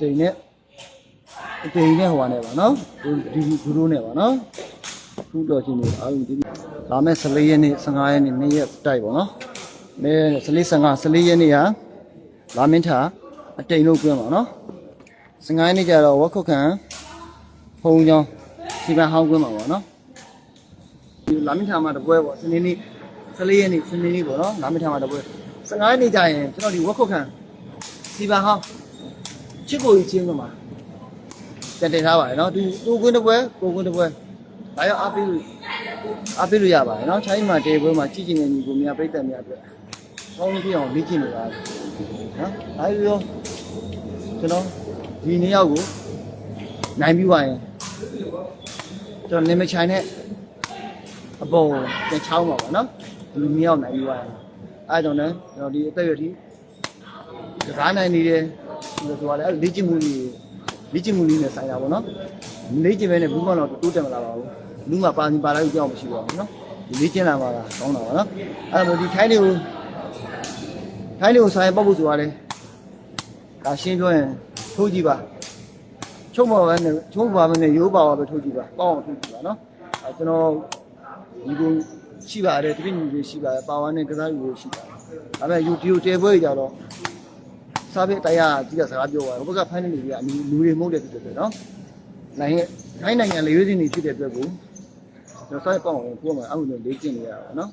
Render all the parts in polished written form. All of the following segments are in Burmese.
တိန်နဲ့ဟိုပါနဲ့ပါနော်ဒီဂူရိုးနဲ့ပါနော်ခုတော်ချင်းနေအားလုံးဒီလာမဲ့14ရက်နေ့15ရက်နေ့2ရက်တိုက်ပါနော်မဲ14ရက်နေ့ဟာလာမင်းထာအတိန်လို့ပြောပါနော်15ရက်နေ့ကျတော့ဝက်ခုတ်ခံဖုံချောင်းစီပန်ဟောင်းကွင်းပါပါနော်ဒီလာမင်းထာမှာတပွဲပေါ့စနေနေ့14ရက်နေ့စနေနေ့ပေါ့နော်လာမင်းထာမှာတပွဲ15ရက်နေ့ကျရင်ကျွန်တော်ဒီဝက်ခုတ်ခံစီပန်ဟောင်းချစ်ကိုကြီးချင်းကမှာတင်ထားပါတယ်နော်သူကွင်းတစ်ပွဲကိုကွင်းတစ်ပွဲဒါရောက်အားပေးလို့ရပါတယ်နော်ချိုင်းမှာတေပွဲမှာကြည့်ကျင်နေညီကိုများပြိတ္တများအတွက်ကောင်းလို့ပြအောင်လေ့ကျင့်နေပါတယ်နော်ဒါပြီးတော့ကျွန်တော်ဒီနေ့ရောက်ကိုနိုင်ပြီးပါရင်ကျွန်တော်နေမချိုင်းနဲ့အပေါ်ပြန်ချောင်းပါပါနော်ဒီနေ့ရောက်နိုင်ပြီးပါရင်အဲဒါကြောင့်လည်းကျွန်တော်ဒီအသက်ရွယ်ထိကစားနိုင်နေတယ်ဆိုတော့လေ့ကျင့်မှုလေးနဲ့ဆိုင်တာပေါ့နော်လေ့ကျင့်ပဲနဲ့ဘူးကတော့တိုးတက်မလာပါဘူးလူမှပါလိုက်ကြောက်မရှိပါဘူးနော်ဒီလေ့ကျင့်လာမှာကောင်းတာပါနော်အဲ့ဒါဒီထိုင်းတွေကိုဆိုင်ပေါက်ဖို့ဆိုရတယ်ဒါရှင်းပြောရင်ထိုးကြည့်ပါချုပ်ပါပဲနဲ့ရိုးပါပဲထိုးကြည့်ပါပေါအောင်ထိုးကြည့်ပါနော်အဲကျွန်တော်ဒီကိုရှိပါတယ်တပည့်ညီတွေရှိပါတယ်ပါဝါနဲ့ကစားယူလို့ရှိပါတယ်ဒါပေမဲ့ YouTube တဲပွဲကြတော့စားပြတရားကြည့်တဲ့စကားပြောပါဘုကဖိုင်းနေတွေကလူတွေမဟုတ်တဲ့ဖြစ်တယ်နော်နိုင်ငံလေရွေးစင်းနေဖြစ်တဲ့အတွက်ကိုကျွန်တော်စားပေါအောင်ပို့မှာအခုလေ့ကျင့်နေရတာနော်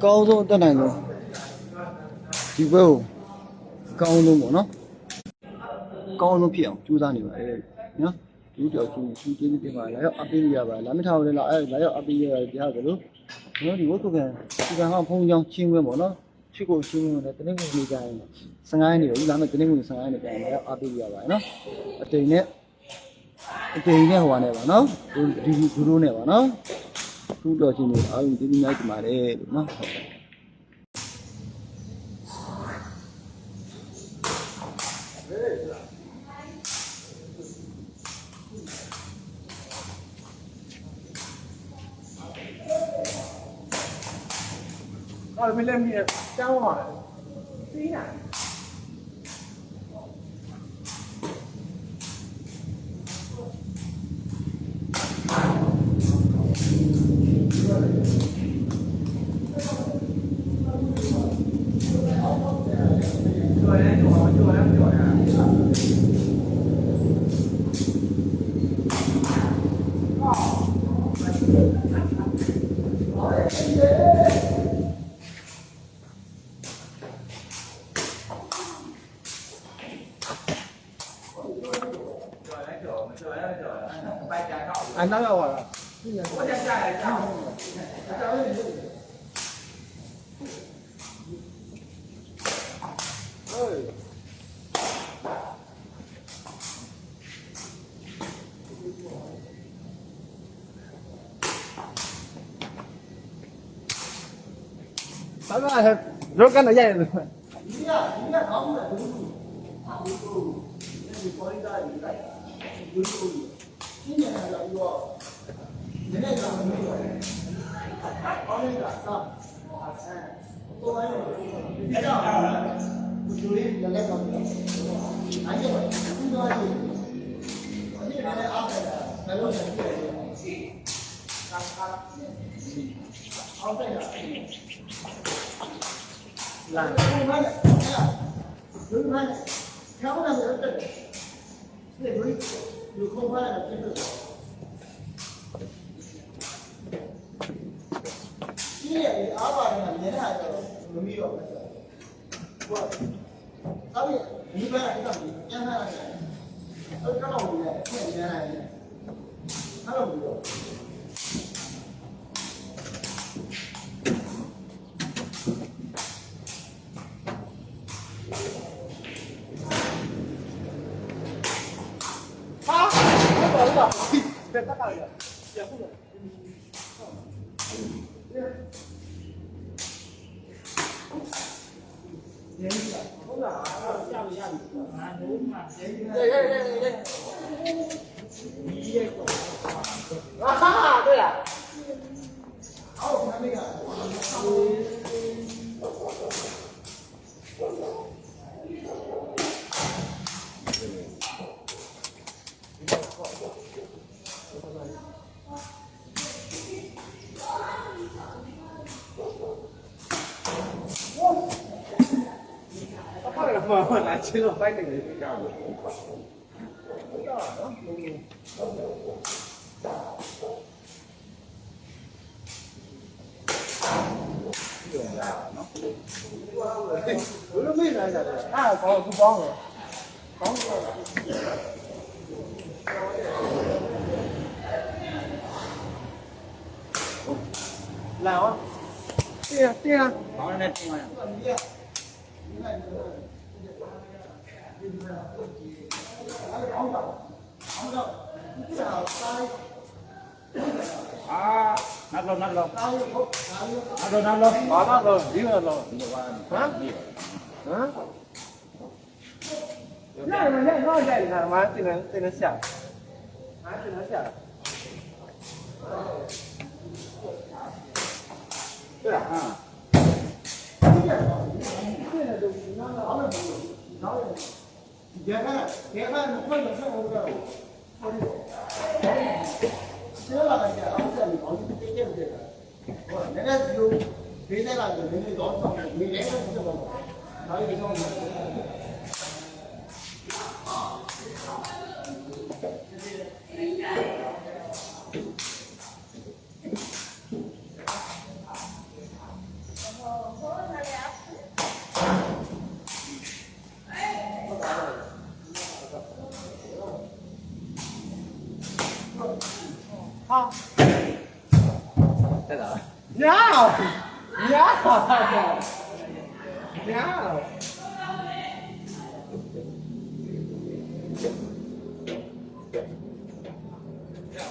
ကောင်းဆုံးတက်နိုင်ဆုံးဒီဘက်ကိုကောင်းဆုံးပေါ့နော်ကောင်းဆုံးဖြစ်အောင်ကြိုးစားနေပါတယ်နော်ဒီတော့သူကျေးဇူးတင်ပါတယ်လာရောက်အပေးရပါလာမထားဘူးလေလာရောက်အပေးရတယ်ကြားသလိုကျွန်တော်ဒီဝတ်ကုတ်ကန်ဒီကံဟောင်းဖုံးချောင်းချင်းဝဲပေါ့နော်ချစ်ကိုချင်းဝဲနဲ့တနင်္ဂနွေနေ့ကျရင်15ရက်နေ့ပဲဒီလာမယ့်တနင်္ဂနွေ15ရက်နေ့ကျရင်လာရောက်အပေးရပါတယ်နော်အတိန်နဲ့ဟိုပါနဲ့ပါနော်ဒီဂူရိုးနဲ့ပါနော်ခုတော်ချင်းနေအားလုံးကျေးဇူးများတင်ပါတယ်လို့နော်没来米，讲话，对呀。俺哪要玩了？我在家里家。咱们还肉干的样子。你呀，他们的都那你保利达也在，今年还有一个，明年咱们没有，后年的上，多玩点，别这样，不就里原来搞的，俺这个工作的，我这原来安排的，还有点安排的，来，空盘的，哎呀，空盘的，看不到这个，这有空盘的，这个。今年的阿爸呢，年还是没有，我。到底你本来讲你讲啥来着？都讲到我们骗钱来着，看到没有？啊，我搞了，别打打了，别胡了。啊，对了，好，我看那个。我拿起了摆那个样子。我都没来着的，俺帮不帮我，帮我。来啊！对呀对呀。帮人来听呀。啊，拿走，拿走，拿走，拿走，拿拿走，一个走。啊，嗯？那你们现在在你看，完这能下，完这能下。对了啊。现在都拿了，拿了。别看，别看，快点看我这。这个那个，我这里搞的这件这个，我那个有别的那个，没有多少，没那个是什么？还有一种。好，在哪？鸟，鸟。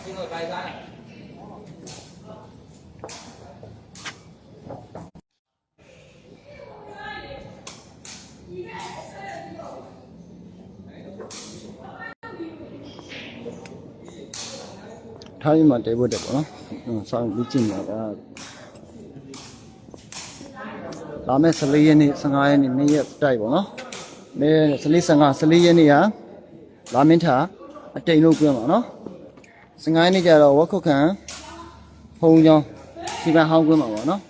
这个白干。ထိုင်းမှာတဲဖို့တက်ပေါ့နော်စောင်းပြီးကြည့်နေတာလာမယ့်14ရက်နေ့15ရက်နေ့2ရက်တိုက်ပေါ့နော်မဲ14ရက်နေ့ကလာမင်းထာအတိန်လို့ပြောမှာနော်15ရက်နေ့ကျတော့ဝက်ခုတ်ခံဖုံချောင်းစီပန်ဟောင်းကွင်းမှာပေါ့နော်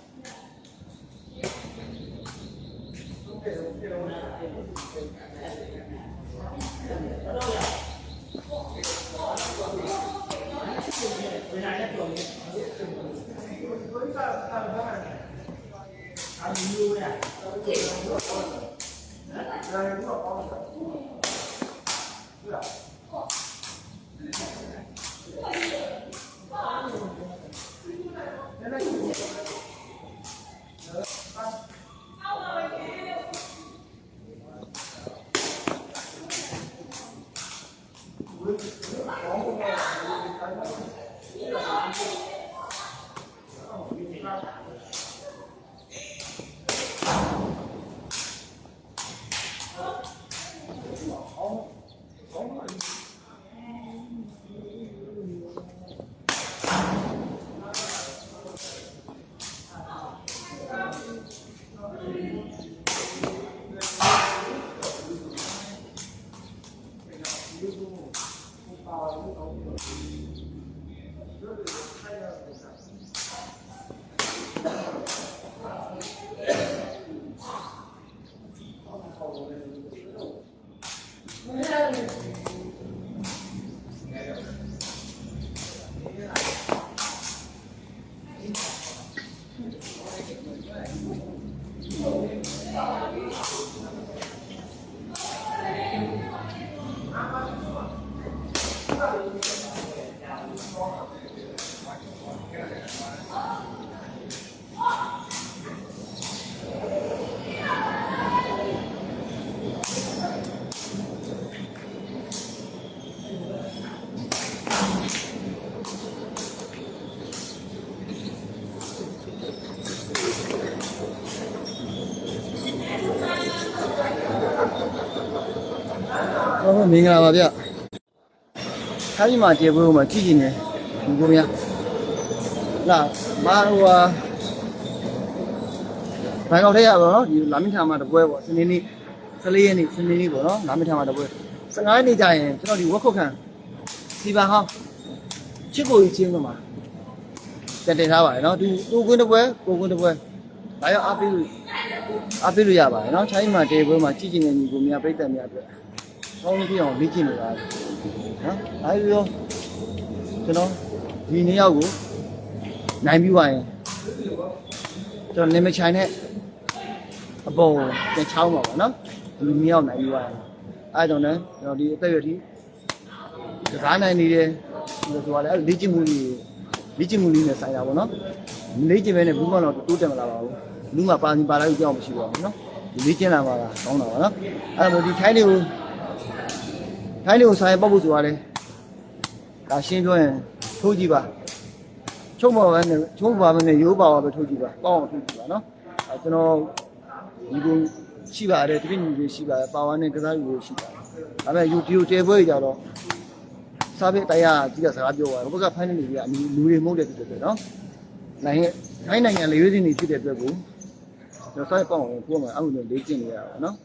ဟုတ်မင်္ဂလာပါဗျခိုင်းမှာကျေပွဲမှာကြည့်ကြည့်နေဒီကိုများလာမာဟိုဟာဘိုင်ကောက်ထဲရပါတော့ဒီလာမင်းထာမှာတပွဲပေါ့စနေနေ့14ရက်နေ့စနေနေ့ပေါ့နော်လာမင်းထာမှာတပွဲ15ရက်နေ့ကျရင်ကျွန်တော်ဒီဝက်ခုတ်ခံစီပါဟောင်းချစ်ကိုကြီးချင်းကမှာတင်ထားပါတယ်နော်ဒီကိုကွင်းတပွဲကိုကွင်းတပွဲဒါရောက်အားပေးလို့ရပါတယ်နော်ချိုင်းမှာကျေပွဲမှာကြည့်ကြည့်နေညီကိုများပြိတ္တများအတွက်ကောင်းပြီးအောင်လေ့ကျင့်နေတာနော်ဒါပြီးတော့ကျွန်တော်ဒီနေ့ရောက်ကိုနိုင်ပြီးသွားရင်ကျွန်တော်နေမချိုင်နဲ့အပေါ်ပြန်ချောင်းပါပါနော်ဒီနေ့ရောက်နိုင်ပြီးသွားရင်အဲဒါကြောင့်လည်းကျွန်တော်ဒီအသက်ရွယ်ထိကစားနိုင်နေတယ်ဆိုတော့လေ့ကျင့်မှုလေးနဲ့ဆိုင်တာပေါ့နော်လေ့ကျင့်ပဲနဲ့ဘူးမှတော့တိုးတက်မလာပါဘူးလူမှပါလိုက်ကြောက်မရှိပါဘူးနော်ဒီလေ့ကျင့်လာပါလားကောင်းတာပါနော်အဲ့ဒါမို့ဒီထိုင်းလေးကိုဆိုင်ပေါက်ဖို့ဆိုရတယ်ဒါရှင်းပြောရင်ထိုးကြည့်ပါချုပ်ပါမယ်ရိုးပါပါပဲထိုးကြည့်ပါပေါက်အောင်ထိုးကြည့်ပါနော်အဲကျွန်တော်ဒီကိုရှိပါတယ်တပည့်ညီတွေရှိပါတယ်ပါဝါနဲ့ကစားယူလို့ရှိပါတယ်ဒါပေမဲ့ YouTube တဲပွဲကြတော့စားပြတရားကြီးကစကားပြောသွားတယ်ဘုကဖိုင်းနေနေပြီလူတွေမဟုတ်တဲ့ဖြစ်တယ်နော်နိုင်ငံလေရွေးစင်းနေဖြစ်တဲ့အတွက်ကိုကျွန်တော်စားပေါက်အောင်ပို့မှာအခုလည်းလေ့ကျင့်နေရတာပါနော်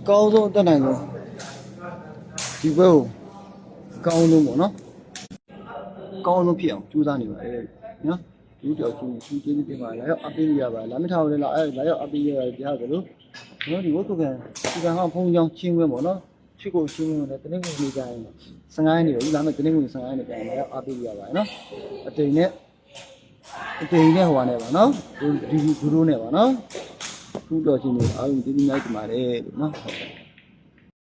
ကောင်းဆုံးတက်နိုင်ဆုံးဒီဘက်ကိုကောင်းဆုံးပေါ့နော်ကောင်းဆုံးဖြစ်အောင်ကြိုးစားနေပါတယ်နော်ဒီတော့သူကျေးဇူးတင်ပါတယ်လာရောက်အပေးရပါလာမထားဘူးလေလာရောက်အပေးရတယ်ကြားကြလို့ကျွန်တော်ဒီဝတ်ကုကန်ဒီကဟောင်းဖုံးချောင်းချင်းခွင်းပေါ့နော်ချစ်ကိုချင်းခွင်းနဲ့တနင်္ဂနွေနေ့ကျရင်15ရက်နေ့ပဲဒီလာမဲ့တနင်္ဂနွေ15ရက်နေ့ကျရင်လာရောက်အပေးရပါတယ်နော်အတိမ်နဲ့ဟိုကနေပါနော်ဒီဒူးနဲ့ပါနော်သူ့တော်ချင်းတွေအားလုံးဒီနေ့ညိုက်ကြပါတယ်လို့နော်